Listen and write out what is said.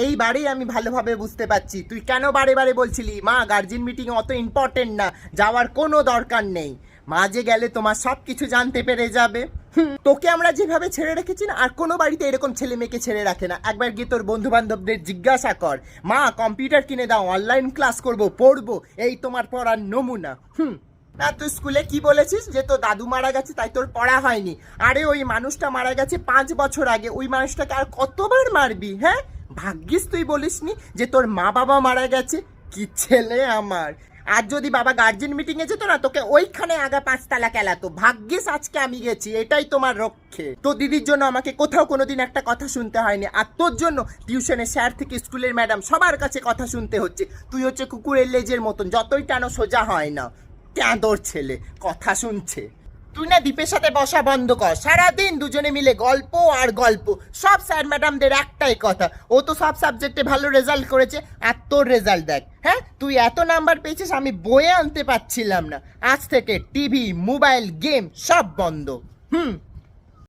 এইবারেই আমি ভালোভাবে বুঝতে পারছি তুই কেন বারে বারে বলছিলি মা গার্জেন মিটিং অত ইম্পর্টেন্ট না, যাওয়ার কোনো দরকার নেই। মা যে গেলে তোমার সব কিছু জানতে পেরে যাবে। তোকে আমরা যেভাবে ছেড়ে রেখেছি না, আর কোনো বাড়িতে এরকম ছেলে মেয়েকে ছেড়ে রাখে না। একবার গিয়ে তোর বন্ধু বান্ধবদের জিজ্ঞাসা কর, মা কম্পিউটার কিনে দাও, অনলাইন ক্লাস করব, পড়বো, এই তোমার পড়ার নমুনা। না তুই স্কুলে কি বলেছিস যে তোর দাদু মারা গেছে তাই তোর পড়া হয়নি? আরে ওই মানুষটা মারা গেছে 5 বছর আগে, ওই মানুষটাকে আর কতবার মারবি? হ্যাঁ, ভাগ্যিস তুই বলিসনি যে তোর মা বাবা মারা গেছে। কি ছেলে আমার! আর যদি বাবা গার্জেন মিটিং এ যেত না, তোকে ওইখানে আগা 5 তালা কেলাতো। ভাগ্যিস আজকে আমি গেছি, এটাই তোমার রক্ষে। তো দিদির জন্য আমাকে কোথাও কোনোদিন একটা কথা শুনতে হয়নি, আর তোর জন্য টিউশনের স্যার থেকে স্কুলের ম্যাডাম সবার কাছে কথা শুনতে হচ্ছে। তুই হচ্ছে কুকুরের লেজের মতন, যতই টানো সোজা হয় না। চাঁদর ছেলে কথা শুনছে। তুই না দীপের সাথে বসা বন্ধ কর, সারাদিন দুজনে মিলে গল্প আর গল্প। সব স্যার ম্যাডামদের একটাই কথা, ও তো সব সাবজেক্টে ভালো রেজাল্ট করেছে, আর তোর রেজাল্ট দেখ। হ্যাঁ, তুই এত নাম্বার পেয়েছিস আমি বয়ে আনতে পারছিলাম না। আজ থেকে টিভি, মোবাইল, গেম সব বন্ধ।